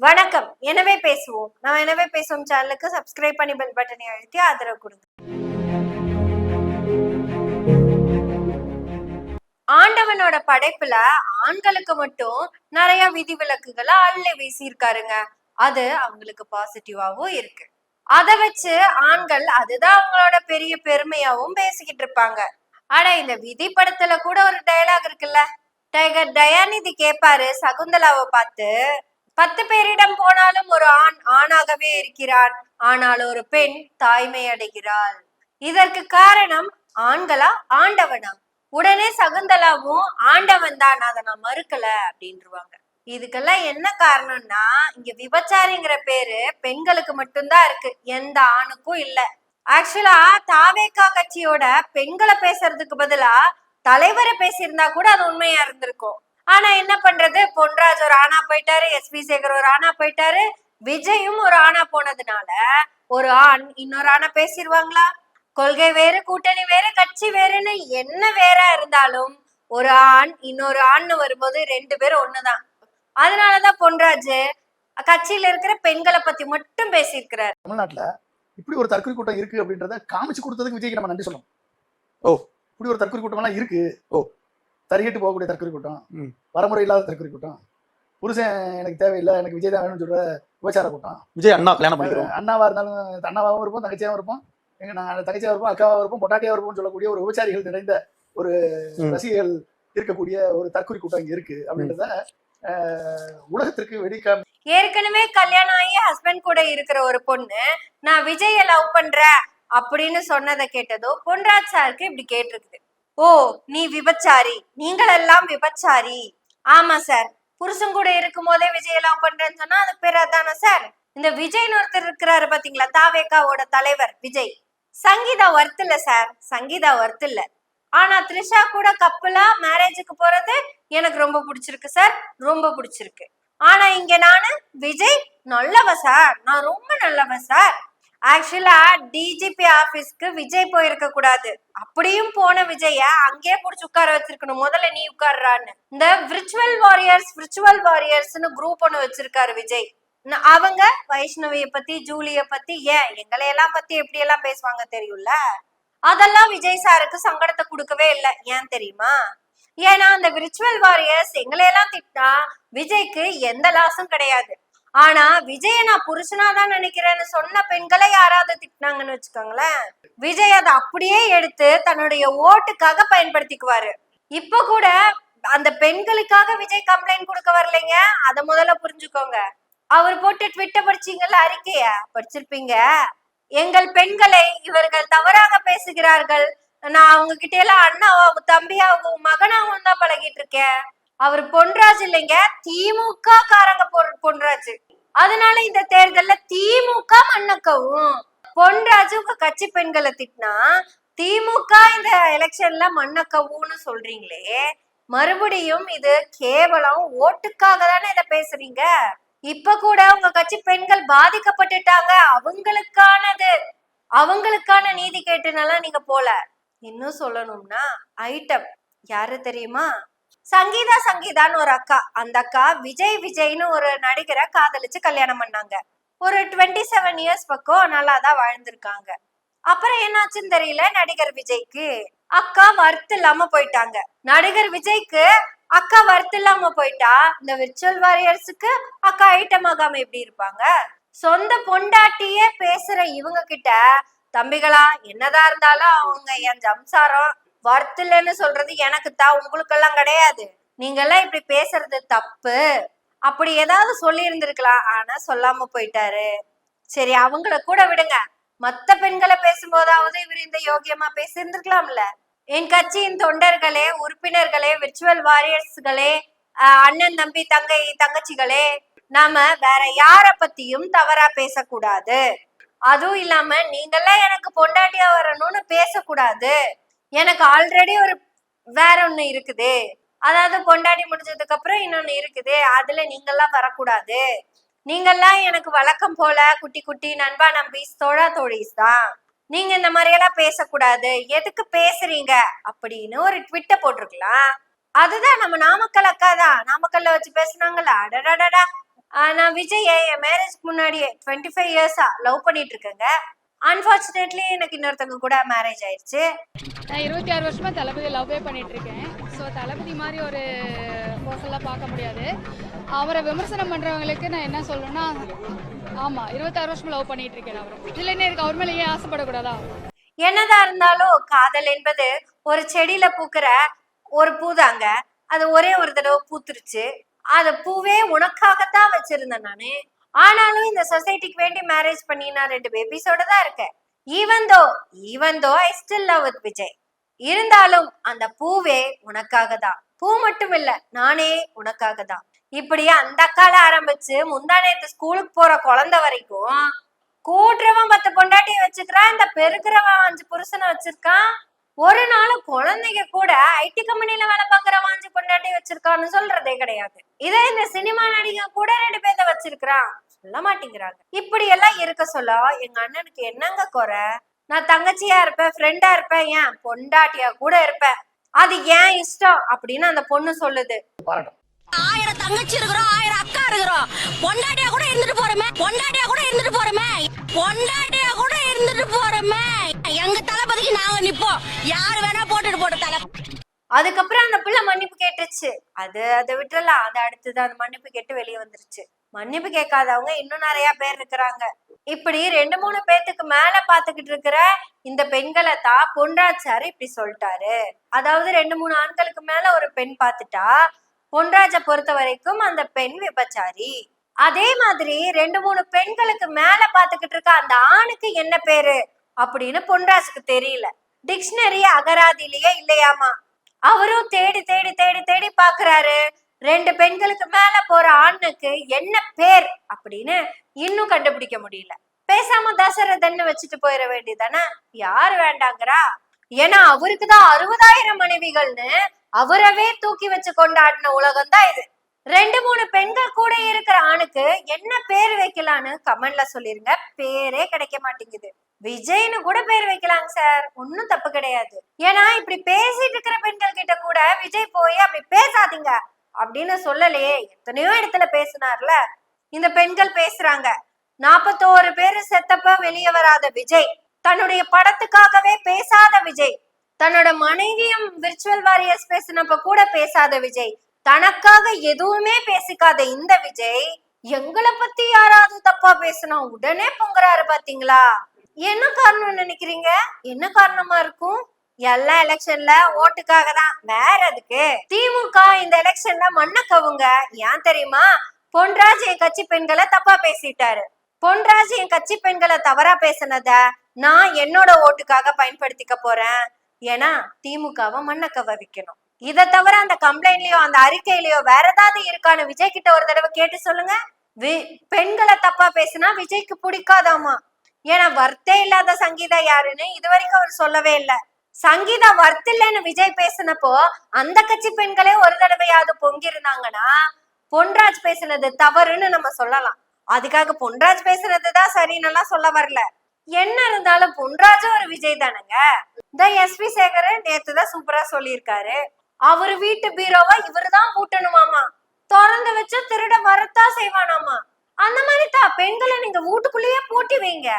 வணக்கம். எனவே பேசுவோம். நான் எனவே பேசுவோம் சேனலுக்கு சப்ஸ்கிரைப் பண்ணி பெல் பட்டனை அழுத்தி ஆதரவு கொடுங்க. ஆண்டவனோட படைப்புல ஆண்களுக்கு மட்டும் நிறைய விதிவிலக்குகளை அள்ளி வீசியிருக்காருங்க. அது அவங்களுக்கு பாசிட்டிவாவும் இருக்கு. அதை வச்சு ஆண்கள் அதுதான் அவங்களோட பெரிய பெருமையாவும் பேசிக்கிட்டு இருப்பாங்க. ஆனா இந்த விதி படத்துல கூட ஒரு டயலாக் இருக்குல்ல, டைகர் தயாநிதி கேட்பாரு சகுந்தலாவை பார்த்து, 10 பேரிடம் போனாலும் ஒரு ஆண் ஆணாகவே இருக்கிறான், ஆனால் ஒரு பெண் தாய்மை அடைகிறாள். இதற்கு காரணம் ஆண்களா ஆண்டவனா? உடனே சகுந்தலாவும் ஆண்டவன் தான், அதை நான் மறுக்கல அப்படின்ருவாங்க. இதுக்கெல்லாம் என்ன காரணம்னா, இங்க விபச்சாரிங்கிற பேரு பெண்களுக்கு மட்டும்தான் இருக்கு, எந்த ஆணுக்கும் இல்ல. ஆக்சுவலா தாவேகா கட்சியோட பெண்களை பேசுறதுக்கு பதிலா தலைவரை பேசியிருந்தா கூட அது உண்மையா இருந்திருக்கும். ஆனா என்ன பண்றது, பொன்ராஜ் ஒரு ஆணா போயிட்டாரு, எஸ்வி சேகர் ஒரு ஆணா போயிட்டாரு, விஜயும் ஒரு ஆணா போனதுனால ஒரு ஆண் இன்னொரு ஆணை பேசிடுவாங்களா? கொள்கை வேறு, கூட்டணி வேறு, கட்சி வேறுன்னு என்ன வேற இருந்தாலும் ஒரு ஆண் இன்னொரு ஆண்னு வரும்போது 2 பேரும் ஒண்ணுதான். அதனாலதான் பொன்ராஜ் கட்சியில இருக்கிற பெண்களை பத்தி மட்டும் பேசியிருக்கிறார். தமிழ்நாட்டுல இப்படி ஒரு தற்கொலை கூட்டம் இருக்கு அப்படின்றத காமிச்சு கொடுத்ததுக்கு விஜய்க்கு நம்ம நன்றி சொல்லணும். ஓ, இப்படி ஒரு தற்கொலை கூட்டம் எல்லாம் இருக்கு. ஓ, தறியட்டு போகக்கூடிய தற்கொலை கூட்டம், வரமுறை இல்லாத தற்கொலை கூட்டம், புருஷன் எனக்கு தேவையில்லை எனக்கு விஜய் தான் வேணும்னு சொல்ற விபச்சார கூட்டம். விஜய் அண்ணா கல்யாணம் பண்ணிக்கிறோம், அண்ணாவா இருந்தாலும் அண்ணாவாகவும் இருப்போம், தங்கச்சியாவும் இருப்போம், எங்க நாங்கள் தங்கச்சியா இருப்போம், அக்காவா இருப்போம், பொட்டாட்டியா இருப்போம்னு சொல்லக்கூடிய ஒரு விபச்சாரிகள் நிறைந்த ஒரு ரசிகர்கள் இருக்கக்கூடிய ஒரு தற்கொலை கூட்டம் இங்க இருக்கு அப்படின்றத உலகத்திற்கு வெடிக்காம. ஏற்கனவே கல்யாணம் ஆகி ஹஸ்பண்ட் கூட இருக்கிற ஒரு பொண்ணு நான் விஜய லவ் பண்றேன் அப்படின்னு சொன்னதை கேட்டதோ பொன்ராஜ் சாருக்கு இப்படி கேட்டிருக்குது. ஓ, நீ விபச்சாரி, நீங்கள் எல்லாம் விபச்சாரி. ஆமா சார், புருஷன் கூட இருக்கும் போதே விஜய லவ் பண்றேன்னு சொன்னா அதுக்கு பேர் அதானே சார்? இந்த விஜய்னு ஒருத்தர் இருக்கிறாரு பாத்தீங்களா, தாவேகாவோட தலைவர் விஜய். சங்கீதா ஒர்த் இல்ல சார், சங்கீதா ஒர்த் இல்ல. ஆனா த்ரிஷா கூட கப்பலா மேரேஜுக்கு போறது எனக்கு ரொம்ப பிடிச்சிருக்கு சார், ரொம்ப பிடிச்சிருக்கு. ஆனா இங்க நானு விஜய் நல்லவ சார், நான் ரொம்ப நல்லவ சார். ஆக்சுவலா டிஜிபி ஆபீஸ்க்கு விஜய் போயிருக்க கூடாது, அப்படியும் போன விஜய அங்கேயே புடிச்சு உட்கார வச்சிருக்கணும். முதல்ல நீ உட்கார்றான்னு. இந்த விர்ச்சுவல் வாரியர்ஸ்னு குரூப் ஒண்ணு வச்சிருக்காரு விஜய். அவங்க வைஷ்ணவிய பத்தி, ஜூலிய பத்தி, ஏன் எங்களையெல்லாம் பத்தி எப்படி எல்லாம் பேசுவாங்க தெரியும்ல. அதெல்லாம் விஜய் சாருக்கு சங்கடத்தை கொடுக்கவே இல்லை. ஏன் தெரியுமா? ஏன்னா அந்த விர்ச்சுவல் வாரியர்ஸ் எங்களையெல்லாம் திட்டா விஜய்க்கு எந்த லாஸும் கிடையாது. ஆனா விஜய நான் புருஷனா தான் நினைக்கிறேன்னு சொன்ன பெண்களை யாராவது திட்டினாங்கன்னு வச்சுக்கோங்களேன், விஜய் அதை அப்படியே எடுத்து தன்னுடைய ஓட்டுக்காக பயன்படுத்திக்குவாரு. இப்ப கூட அந்த பெண்களுக்காக விஜய் கம்ப்ளைண்ட் கொடுக்க வரலைங்க, அத முதல்ல புரிஞ்சுக்கோங்க. அவர் போட்டு ட்விட்டர் படிச்சீங்கல்ல, அறிக்கைய படிச்சிருப்பீங்க. எங்கள் பெண்களை இவர்கள் தவறாக பேசுகிறார்கள், நான் அவங்க கிட்ட எல்லாம் அண்ணாவும் தம்பியாகவும் மகனாகவும் தான் பழகிட்டு இருக்கேன். அவர் பொன்ராஜ் இல்லைங்க, திமுக காரங்க பொன்ராஜ். அதனால இந்த தேர்தல்ல திமுக மண்ணக்கவும். பொன்ராஜ் உங்க கட்சி பெண்களை திட்டினா திமுக இந்த எலெக்ஷன்ல மண்ணக்கவுன்னு சொல்றீங்களே, மறுபடியும் இது கேவலம் ஓட்டுக்காக தானே இதை பேசுறீங்க. இப்ப கூட உங்க கட்சி பெண்கள் பாதிக்கப்பட்டுட்டாங்க, அவங்களுக்கான நீதி கேட்டுனால நீங்க போல. இன்னும் சொல்லணும்னா ஐட்டம் யாரு தெரியுமா? சங்கீதான்னு ஒரு அக்கா. அந்த அக்கா விஜய்னு ஒரு நடிகரை காதலிச்சு கல்யாணம் பண்ணாங்க. ஒரு 27 இயர்ஸ் பக்கம் நல்லாதான் வாழ்ந்திருக்காங்க. அப்புறம் என்னாச்சுன்னு தெரியல நடிகர் விஜய்க்கு. அக்கா வர்த்து இல்லாம போயிட்டாங்க. நடிகர் விஜய்க்கு அக்கா வர்த்து இல்லாம போயிட்டா இந்த விர்ச்சுவல் வாரியர்ஸுக்கு அக்கா ஐட்டம் ஆகாம எப்படி இருப்பாங்க? சொந்த பொண்டாட்டியே பேசுற இவங்க கிட்ட, தம்பிகளா என்னதான் இருந்தாலும் அவங்க என் சம்சாரம், வர்த்து இல்லைன்னு சொல்றது எனக்கு தான், உங்களுக்கெல்லாம் கிடையாது, நீங்க எல்லாம் இப்படி பேசுறது தப்பு, அப்படி ஏதாவது சொல்லி இருந்திருக்கலாம். ஆனா சொல்லாம போயிட்டாரு. சரி, அவங்கள கூட விடுங்க, மத்த பெண்களை பேசும்போதாவது இவர் இந்த யோகியமா பேசி இருந்திருக்கலாம்ல. என் கட்சியின் தொண்டர்களே, உறுப்பினர்களே, விர்ச்சுவல் வாரியர்ஸ்களே, அண்ணன் தம்பி தங்கச்சிகளே, நாம வேற யார பத்தியும் தவறா பேசக்கூடாது. அதுவும் இல்லாம நீங்கெல்லாம் எனக்கு பொண்டாட்டியா வரணும்னு பேசக்கூடாது. எனக்கு ஆல்ரெடி ஒரு வேற ஒண்ணு இருக்குது, அதாவது பொண்டாட்டி முடிஞ்சதுக்கு அப்புறம் இன்னொன்னு இருக்குது, அதுல நீங்கெல்லாம் வரக்கூடாது. நீங்கெல்லாம் எனக்கு வழக்கம் போல குட்டி குட்டி நண்பா நம்பீஸ் தோழா தோழீஸ் தான், நீங்க இந்த மாதிரி எல்லாம் பேசக்கூடாது, எதுக்கு பேசுறீங்க அப்படின்னு ஒரு ட்விட்டர் போட்டிருக்கலாம். அதுதான் நம்ம நாமக்கல் அக்கா தான் நாமக்கல்ல வச்சு பேசுனாங்கல்ல, அடடடா நான் விஜய் என் மேரேஜ்க்கு முன்னாடியே 25 இயர்ஸா லவ் பண்ணிட்டு இருக்கேங்க. அன்பார்ச்சுனேட்லி எனக்கு இன்னொருத்தவங்க கூட மேரேஜ் ஆயிடுச்சு. நான் 26 வருஷமா தளபதி லவ்வே பண்ணிட்டு இருக்கேன். ஸோ தளபதி மாதிரி ஒரு பர்சன்லாம் பார்க்க முடியாது. அவரை விமர்சனம் பண்றவங்களுக்கு நான் என்ன சொல்லணும்னா, ஆமா 26 வருஷமா லவ் பண்ணிட்டு இருக்கேன். அவர் இதுல என்ன இருக்கு, அவர் மேல ஏன் ஆசைப்படக்கூடாதா? என்னதான் இருந்தாலும் காதல் என்பது ஒரு செடியில பூக்கிற ஒரு பூதாங்க. அது ஒரே ஒரு தடவை பூத்துருச்சு. அது பூவே உனக்காகத்தான் வச்சிருந்தேன் நானு. ஆனாலும் இந்த சொசைட்டிக்கு வேண்டி மேரேஜ் பண்ணி நான் 2 பேபிஸோட தான் இருக்கேன். Even though I still love with Vijay. இருந்தாலும் அந்த பூவே உனக்காக தான். பூ மட்டும் இல்ல, நானே உனக்காக தான். இப்படியே அந்த கால ஆரம்பிச்சு முந்தா நேத்து ஸ்கூலுக்கு போற குழந்தை வரைக்கும் கூட்டுறவன் 10 பொண்டாட்டியை வச்சுக்கிறான், இந்த பெருக்கிறவன் 5 புருஷனை வச்சிருக்கான். ஒரு நாள் குழந்தைங்க கூட ஐடி கம்பெனில வேலை பார்க்கறவன் 5 பொண்டாட்டி வச்சிருக்கான்னு சொல்றதே கிடையாது. இதே இந்த சினிமா நடிகை கூட 2 பேர்த்த வச்சிருக்கிறான், சொல்ல மாட்டேங்கிறாங்க. இப்படி எல்லாம் இருக்க சொல்ல எங்க அண்ணனுக்கு என்னங்க குறை? நான் தங்கச்சியா இருப்பேன், ஃப்ரெண்டா இருப்பேன், ஏன் பொண்டாட்டியா கூட இருப்பேன். அது ஏன் இஷ்டம் அப்படின்னு அந்த பொண்ணு சொல்லுது. 1000 தங்கச்சி இருக்கிறோம், 1000 அக்கா இருக்கிறோம், பொண்டாட்டியா கூட இருந்துட்டு போறமே, எங்க தளபதிக்கு நாங்க நிப்போம், யாரு வேணா போட்டுட்டு போட்டு தலை. அதுக்கப்புறம் அந்த பிள்ளை மன்னிப்பு கேட்டுச்சு. அதை விட்டுலாம். அது அடுத்தது அந்த மன்னிப்பு கேட்டு வெளியே வந்துருச்சு. மன்னிப்பு கேட்காதவங்க இன்னும் நிறைய பேர் இருக்கிறாங்க. இப்படி 2-3 பேத்துக்கு மேல பாத்துக்கிட்டு இருக்கிற இந்த பெண்களை தான் பொன்ராஜ் சார் இப்படி சொல்லிட்டாரு. அதாவது 2-3 ஆண்களுக்கு மேல ஒரு பெண் பார்த்துட்டா பொன்ராஜை பொறுத்த வரைக்கும் அந்த பெண் விபச்சாரி. அதே மாதிரி 2-3 பெண்களுக்கு மேல பாத்துக்கிட்டு இருக்க அந்த ஆணுக்கு என்ன பேரு அப்படின்னு பொன்ராஜுக்கு தெரியல. டிக்ஷனரி அகராதிலேயே இல்லையாமா. அவரும் தேடி தேடி தேடி தேடி பாக்குறாரு. 2 பெண்களுக்கு மேல போற ஆணுக்கு என்ன பேர் அப்படின்னு இன்னும் கண்டுபிடிக்க முடியல. பேசாம தசரதன்னு வச்சுட்டு போயிட வேண்டியதானே, யாரு வேண்டாங்கிறா? ஏன்னா அவருக்குதான் 60,000 மனைவிகள்னு அவரவே தூக்கி வச்சு கொண்டாடின உலகம் தான் இது. 2-3 பெண்கள் கூட இருக்கிற ஆணுக்கு என்ன பேர் வைக்கலான்னு கமெண்ட்ல சொல்லிருங்க. பேரே கிடைக்க மாட்டேங்குது. விஜய்னு கூட பேர் வைக்கலாங்க சார், ஒன்னும் தப்பு கிடையாது. ஏன்னா இப்படி பேசிட்டு இருக்கிற பெண்கள் கிட்ட கூட விஜய் போய் அப்படி பேசாதீங்க அப்படின்னு சொல்லலையே. எத்தனையோ இடத்துல பேசினார்ல. இந்த பெண்கள் பேசுறாங்க. 41 பேரு செத்தப்ப வெளியே வராத விஜய், தன்னுடைய படத்துக்காகவே பேசாத விஜய், தன்னோட மனைவியும் விர்ச்சுவல் வாரியர்ஸ் பேசினப்ப கூட பேசாத விஜய், தனக்காக எதுவுமே பேசிக்காத இந்த விஜய் எங்களை பத்தி யாராவது தப்பா பேசினா உடனே பொங்குறாரு. பாத்தீங்களா? என்ன காரணம் நினைக்கிறீங்க? என்ன காரணமா இருக்கும்? எல்லா எலெக்ஷன்ல ஓட்டுக்காக தான், வேற எதுக்கு? திமுக இந்த எலெக்ஷன்ல மண்ண கவுங்க. ஏன் தெரியுமா? பொன்ராஜ் என் கட்சி பெண்களை தப்பா பேசிட்டாரு. பொன்ராஜ் என் கட்சி பெண்களை தவறா பேசினத நான் என்னோட ஓட்டுக்காக பயன்படுத்திக்க போறேன். ஏன்னா திமுகவை மண்ண கவ வைக்கணும். இதை தவிர அந்த கம்ப்ளைண்ட்லயோ அந்த அறிக்கையிலயோ வேற ஏதாவது இருக்கான்னு விஜய் கிட்ட ஒரு தடவை கேட்டு சொல்லுங்க. பெண்களை தப்பா பேசினா விஜய்க்கு பிடிக்காதாமா. ஏன்னா வர்த்தே இல்லாத சங்கீதா யாருன்னு இது வரைக்கும் அவர் சொல்லவே இல்லை. சங்கீதா வர்த்து இல்லைன்னு விஜய் பேசினப்போ அந்த கட்சி பெண்களே ஒரு தடவையாவது பொங்கி இருந்தாங்கன்னா பொன்ராஜ் பேசினது தவறுன்னு நம்ம சொல்லலாம். அதுக்காக பொன்ராஜ் பேசுனதுதான் சரின்னு சொல்ல வரல. என்ன இருந்தாலும் பொன்ராஜும் ஒரு விஜய் தானுங்க. இந்த எஸ்பி சேகர் நேத்துதான் சூப்பரா சொல்லியிருக்காரு. அவரு வீட்டு பீரோவா இவருதான் பூட்டணுமாமா, திறந்து வச்சு திருட வரத்தான் செய்வானாமா. அந்த மாதிரி தான் பெண்களை நீங்க வீட்டுக்குள்ளேயே பூட்டி வைங்க,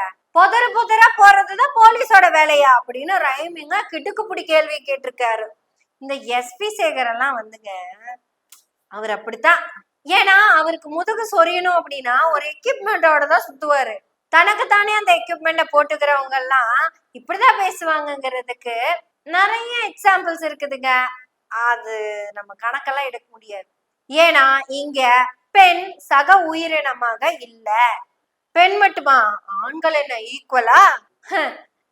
புதரா போறதுதான் போலீஸோட வேலையா அப்படின்னு ரைமிங்க கிடுக்குப்பிடி கேள்வி கேட்டிருக்காரு. இந்த எஸ்பி சேகர் எல்லாம் வந்துங்க, அவர் அப்படித்தான். ஏன்னா அவருக்கு முதுகு சொரியணும் அப்படின்னா ஒரு எக்யூப்மெண்டோட தான் சுத்துவாரு. தனக்கு தானே அந்த எக்யூப்மெண்ட போட்டுக்கிறவங்க எல்லாம் இப்படிதான் பேசுவாங்கங்கிறதுக்கு நிறைய எக்ஸாம்பிள்ஸ் இருக்குதுங்க. அது நம்ம கணக்கெல்லாம் எடுக்க முடியாது. ஏன்னா இங்க பெண் சக உயிரினமாக இல்ல. பெண் மட்டுமா, ஆண்கள் என்ன ஈக்குவலா?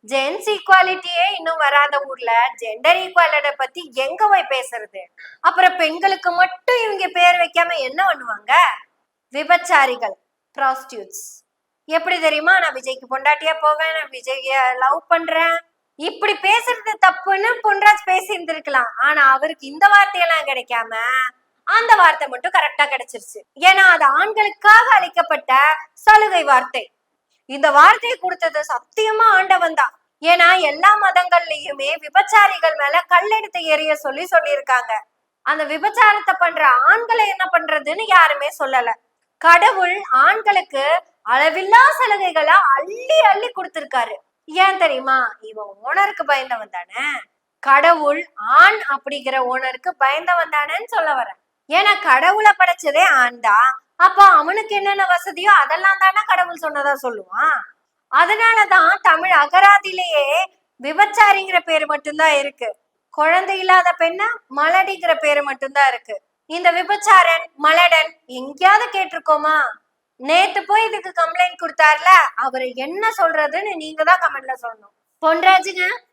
ஜென்ஸ் ஈக்குவாலிட்டியே இன்னும் வராத ஊர்ல ஜெண்டர் ஈக்குவாலிட்டி பத்தி எங்க போய் பேசுறது? அப்புறம் பெண்களுக்கு மட்டும் இவங்க பேர் வைக்காம என்ன பண்ணுவாங்க? விபச்சாரிகள், ப்ராஸ்டியூட்ஸ். எப்படி தெரியுமா? நான் விஜய்க்கு பொண்டாட்டியா போவேன், நான் விஜய லவ் பண்றேன், இப்படி பேசுறது தப்புன்னு பொன்ராஜ் பேசி இருந்திருக்கலாம். ஆனா அவருக்கு இந்த வார்த்தையெல்லாம் கிடைக்காம அந்த வார்த்தை மட்டும் கரெக்டா கிடைச்சிருச்சு. ஏன்னா அது ஆண்களுக்காக அளிக்கப்பட்ட சலுகை வார்த்தை. இந்த வார்த்தையை கொடுத்தது சத்தியமா ஆண்டவன் தான். ஏன்னா எல்லா மதங்கள்லயுமே விபச்சாரிகள் மேல கல்லெடுத்து எறிய சொல்லியிருக்காங்க. அந்த விபச்சாரத்தை பண்ற ஆண்களை என்ன பண்றதுன்னு யாருமே சொல்லல. கடவுள் ஆண்களுக்கு அளவில்லா சலுகைகளை அள்ளி அள்ளி கொடுத்திருக்காரு. ஏன் தெரியுமா? இவன் ஓனருக்கு பயந்தவன் தானே. கடவுள் ஆண் அப்படிங்கிற ஓனருக்கு பயந்தவன் தானேன்னு சொல்ல வரேன். ஏன்னா கடவுளை படைச்சதே ஆண் தான். அப்ப அவனுக்கு என்னென்ன வசதியோ அதெல்லாம் தானே கடவுள் சொன்னதா சொல்லுவான். அதனாலதான் தமிழ் அகராதியிலேயே விபச்சாரிங்கிற பேரு மட்டும்தான் இருக்கு. குழந்தை இல்லாத பெண்ண மலடிங்கிற பேரு மட்டும்தான் இருக்கு. இந்த விபச்சாரன் மலடன் எங்கேயாவது கேட்டிருக்கோமா? நேத்து போய் இதுக்கு கம்ப்ளைண்ட் கொடுத்தாருல, அவரு என்ன சொல்றதுன்னு நீங்க தான் கமெண்ட்ல சொல்லணும்.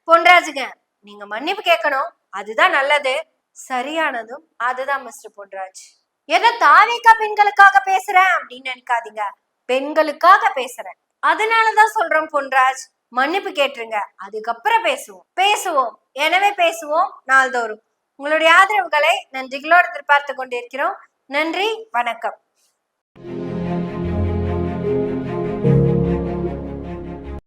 பொன்ராஜுங்க நீங்க மன்னிப்பு கேட்கணும், அதுதான் நல்லது. சரியானதும் அதுதான் மிஸ்டர் பொன்ராஜ். ஏதோ தாவேகா பெண்களுக்காக பேசுறேன் அப்படின்னு நினைக்காதீங்க, பெண்களுக்காக பேசுறேன். அதனாலதான் சொல்றோம் பொன்ராஜ், மன்னிப்பு கேட்டுருங்க, அதுக்கப்புறம் பேசுவோம். எனவே பேசுவோம் நாள்தோறும். உங்களுடைய ஆதரவுகளை நன்றிகளோடு எதிர்பார்த்து கொண்டிருக்கிறோம். நன்றி, வணக்கம்.